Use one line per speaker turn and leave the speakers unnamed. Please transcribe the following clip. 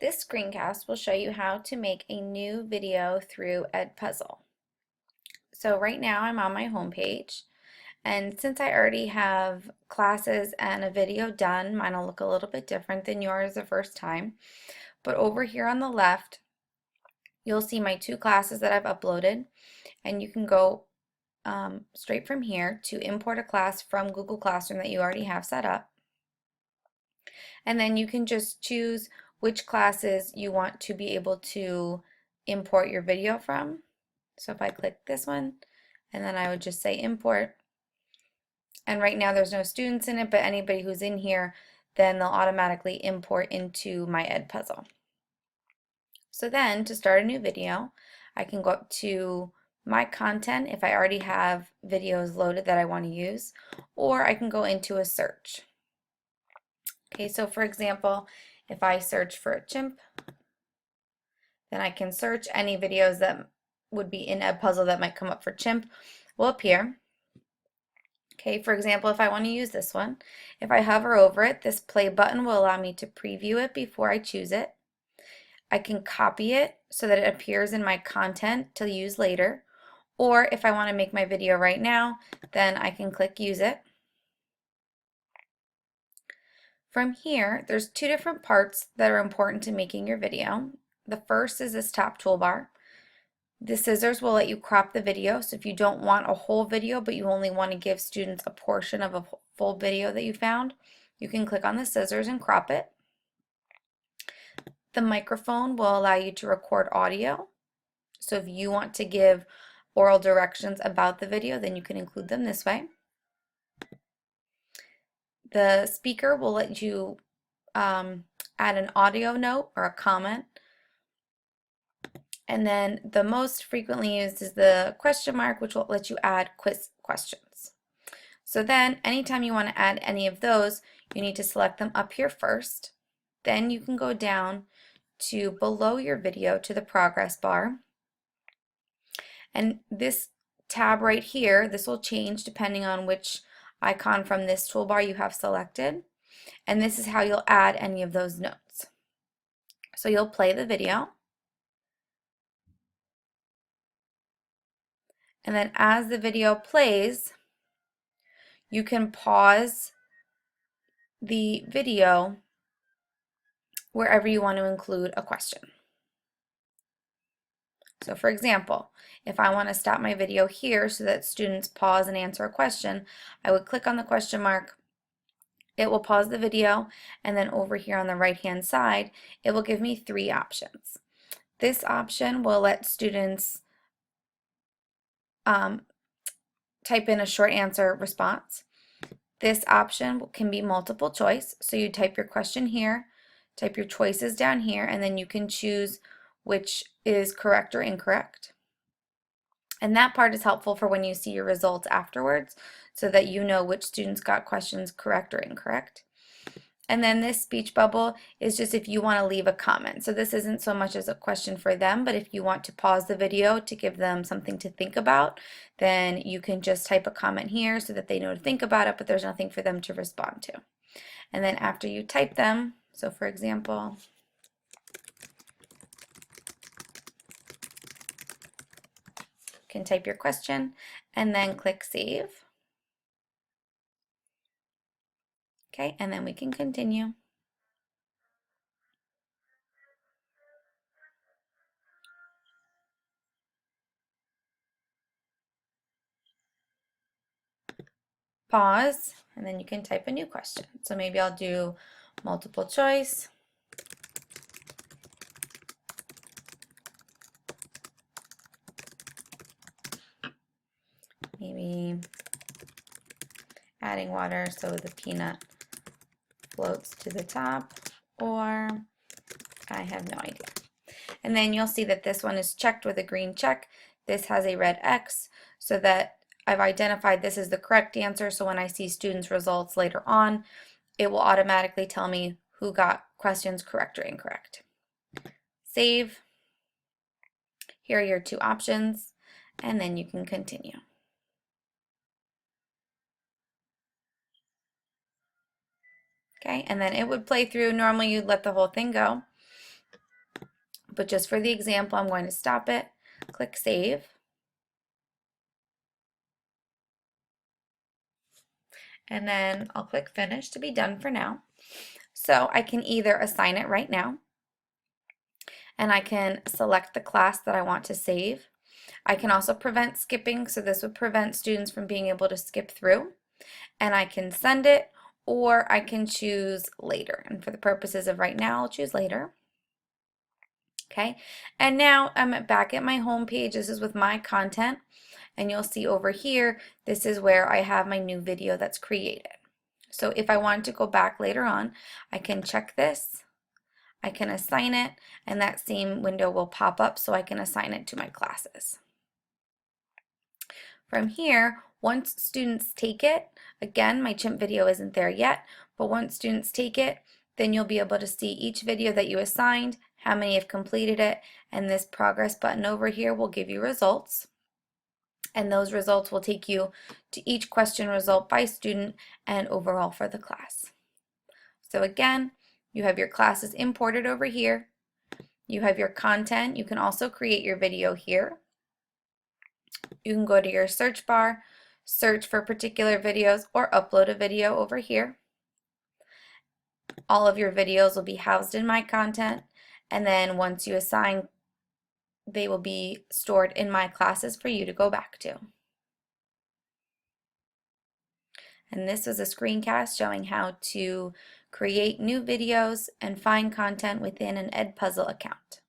This screencast will show you how to make a new video through EDpuzzle. So right now I'm on my home page, and since I already have classes and a video done, mine will look a little bit different than yours the first time. But over here on the left, you'll see my two classes that I've uploaded, and you can go straight from here to import a class from Google Classroom that you already have set up. And then you can just choose which classes you want to be able to import your video from. So if I click this one, and then I would just say import, and right now there's no students in it, but anybody who's in here, then they'll automatically import into my EDpuzzle. So then to start a new video, I can go up to my content if I already have videos loaded that I want to use, or I can go into a search. Okay, so for example, if I search for a chimp, then I can search any videos that would be in EDpuzzle that might come up for chimp will appear. Okay, for example, if I want to use this one, if I hover over it, this play button will allow me to preview it before I choose it. I can copy it so that it appears in my content to use later, or if I want to make my video right now, then I can click use it. From here, there's two different parts that are important to making your video. The first is this top toolbar. The scissors will let you crop the video, so if you don't want a whole video but you only want to give students a portion of a full video that you found, you can click on the scissors and crop it. The microphone will allow you to record audio, so if you want to give oral directions about the video, then you can include them this way. The speaker will let you add an audio note or a comment. And then the most frequently used is the question mark, which will let you add quiz questions. So then anytime you want to add any of those, you need to select them up here first. Then you can go down to below your video to the progress bar. And this tab right here, this will change depending on which icon from this toolbar you have selected. And this is how you'll add any of those notes. So you'll play the video. And then as the video plays, you can pause the video wherever you want to include a question. So for example, if I want to stop my video here so that students pause and answer a question, I would click on the question mark, it will pause the video, and then over here on the right hand side, it will give me three options. This option will let students type in a short answer response. This option can be multiple choice, so you type your question here, type your choices down here, and then you can choose which is correct or incorrect. And that part is helpful for when you see your results afterwards so that you know which students got questions correct or incorrect. And then this speech bubble is just if you want to leave a comment. So this isn't so much as a question for them, but if you want to pause the video to give them something to think about, then you can just type a comment here so that they know to think about it, but there's nothing for them to respond to. And then after you type them, so for example, you can type your question and then click save. Okay, and then we can continue. Pause, and then you can type a new question. So maybe I'll do multiple choice. Maybe adding water so the peanut floats to the top, or I have no idea. And then you'll see that this one is checked with a green check. This has a red X so that I've identified this as the correct answer, so when I see students' results later on, it will automatically tell me who got questions correct or incorrect. Save. Here are your two options, and then you can continue. Okay, and then it would play through. Normally you'd let the whole thing go. but just for the example, I'm going to stop it, click Save. And then I'll click Finish to be done for now. So I can either assign it right now, and I can select the class that I want to save. I can also prevent skipping, so this would prevent students from being able to skip through. And I can send it, or I can choose later. And for the purposes of right now, I'll choose later. Okay, and now I'm back at my home page. This is with my content, and you'll see over here, this is where I have my new video that's created. So if I want to go back later on, I can check this, I can assign it, and that same window will pop up so I can assign it to my classes. From here, once students take it, again, my chimp video isn't there yet, but once students take it, then you'll be able to see each video that you assigned, how many have completed it, and this progress button over here will give you results. And those results will take you to each question result by student and overall for the class. So again, you have your classes imported over here. You have your content. You can also create your video here. You can go to your search bar, search for particular videos, or upload a video over here. All of your videos will be housed in my content, and then once you assign, they will be stored in my classes for you to go back to. And this was a screencast showing how to create new videos and find content within an EDpuzzle account.